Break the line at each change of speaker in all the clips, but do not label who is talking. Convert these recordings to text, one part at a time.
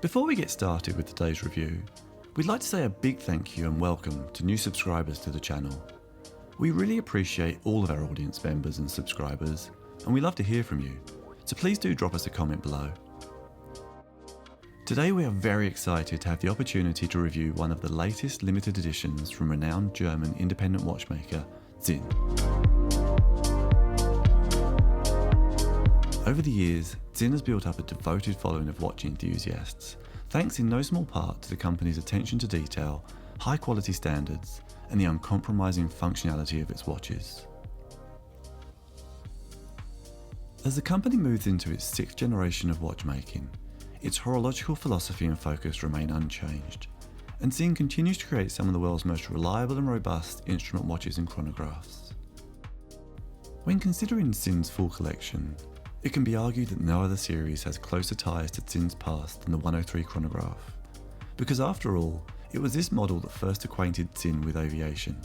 Before we get started with today's review, we'd like to say a big thank you and welcome to new subscribers to the channel. We really appreciate all of our audience members and subscribers, and we love to hear from you, so please do drop us a comment below. Today we are very excited to have the opportunity to review one of the latest limited editions from renowned German independent watchmaker Sinn. Over the years, Sinn has built up a devoted following of watch enthusiasts, thanks in no small part to the company's attention to detail, high quality standards, and the uncompromising functionality of its watches. As the company moves into its 6th generation of watchmaking, its horological philosophy and focus remain unchanged, and Sinn continues to create some of the world's most reliable and robust instrument watches and chronographs. When considering Sinn's full collection, it can be argued that no other series has closer ties to Sinn's past than the 103 chronograph, because after all, it was this model that first acquainted Sinn with aviation.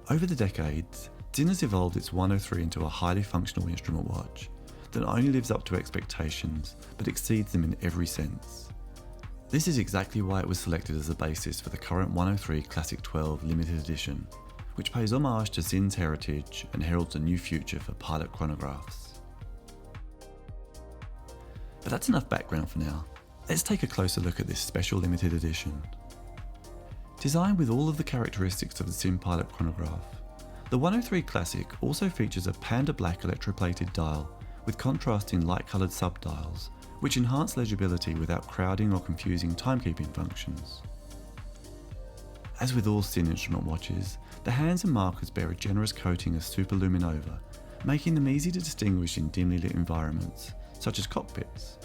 Over the decades, Sinn has evolved its 103 into a highly functional instrument watch that not only lives up to expectations, but exceeds them in every sense. This is exactly why it was selected as the basis for the current 103 Classic 12 limited edition, which pays homage to Sinn's heritage and heralds a new future for pilot chronographs. But that's enough background for now. Let's take a closer look at this special limited edition. Designed with all of the characteristics of the Sinn pilot chronograph, the 103 Classic also features a Panda black electroplated dial with contrasting light-coloured subdials, which enhance legibility without crowding or confusing timekeeping functions. As with all Sinn instrument watches, the hands and markers bear a generous coating of superluminova, making them easy to distinguish in dimly lit environments, such as cockpits.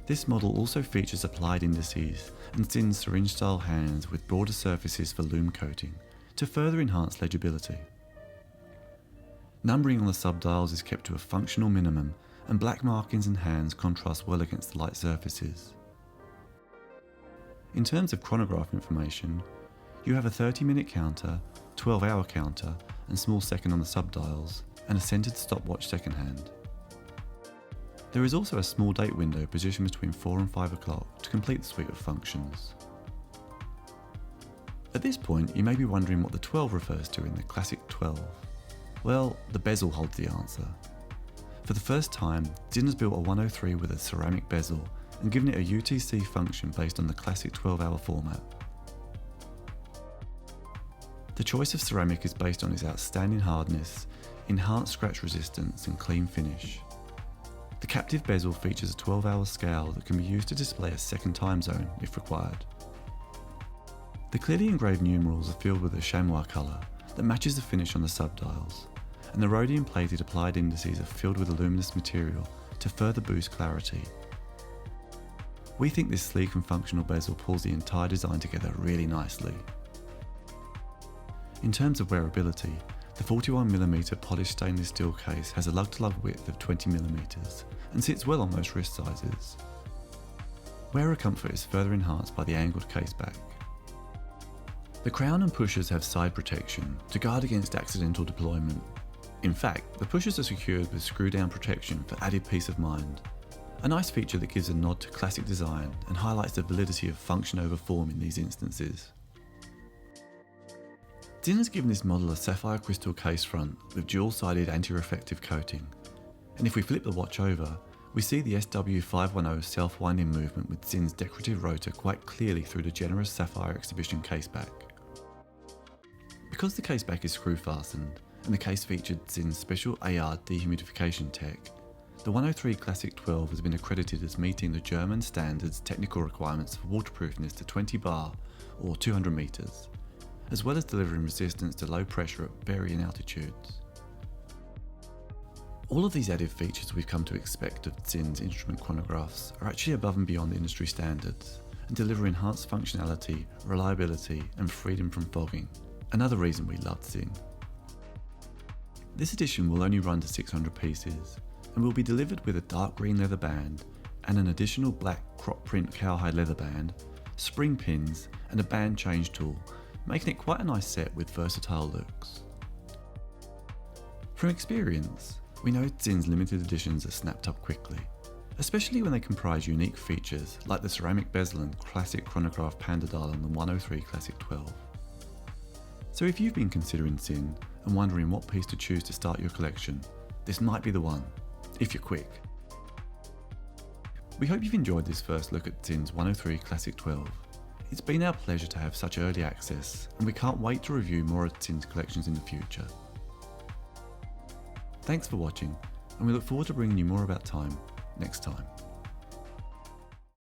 This model also features applied indices and Sinn's syringe-style hands with broader surfaces for lume coating, to further enhance legibility. Numbering on the subdials is kept to a functional minimum, and black markings and hands contrast well against the light surfaces. In terms of chronograph information, you have a 30-minute counter, 12-hour counter, and small second on the subdials, and a centered stopwatch second hand. There is also a small date window positioned between 4 and 5 o'clock to complete the suite of functions. At this point, you may be wondering what the 12 refers to in the Classic 12. Well, the bezel holds the answer. For the first time, Sinn has built a 103 with a ceramic bezel and given it a UTC function based on the classic 12-hour format. The choice of ceramic is based on its outstanding hardness, enhanced scratch resistance and clean finish. The captive bezel features a 12-hour scale that can be used to display a second time zone if required. The clearly engraved numerals are filled with a chamois colour that matches the finish on the subdials, and the rhodium-plated applied indices are filled with a luminous material to further boost clarity. We think this sleek and functional bezel pulls the entire design together really nicely. In terms of wearability, the 41mm polished stainless steel case has a lug-to-lug width of 20mm and sits well on most wrist sizes. Wearer comfort is further enhanced by the angled case back. The crown and pushers have side protection to guard against accidental deployment. In fact, the pushers are secured with screw-down protection for added peace of mind, a nice feature that gives a nod to classic design and highlights the validity of function over form in these instances. Sinn has given this model a sapphire crystal case front with dual-sided anti-reflective coating, and if we flip the watch over, we see the SW510 self-winding movement with Sinn's decorative rotor quite clearly through the generous sapphire exhibition caseback. Because the caseback is screw fastened, and the case featured Sinn's special AR dehumidification tech, the 103 Classic 12 has been accredited as meeting the German standards technical requirements for waterproofness to 20 bar or 200 meters, as well as delivering resistance to low pressure at varying altitudes. All of these added features we've come to expect of Sinn's instrument chronographs are actually above and beyond industry standards and deliver enhanced functionality, reliability and freedom from fogging, another reason we loved Sinn. This edition will only run to 600 pieces and will be delivered with a dark green leather band and an additional black crop print cowhide leather band, spring pins and a band change tool, making it quite a nice set with versatile looks. From experience, we know Sinn's limited editions are snapped up quickly, especially when they comprise unique features like the ceramic bezel and classic chronograph Panda dial on the 103 Classic 12. So if you've been considering Sinn and wondering what piece to choose to start your collection, this might be the one, if you're quick. We hope you've enjoyed this first look at Sinn's 103 Classic 12. It's been our pleasure to have such early access, and we can't wait to review more of Sinn's collections in the future. Thanks for watching, and we look forward to bringing you more about time next time.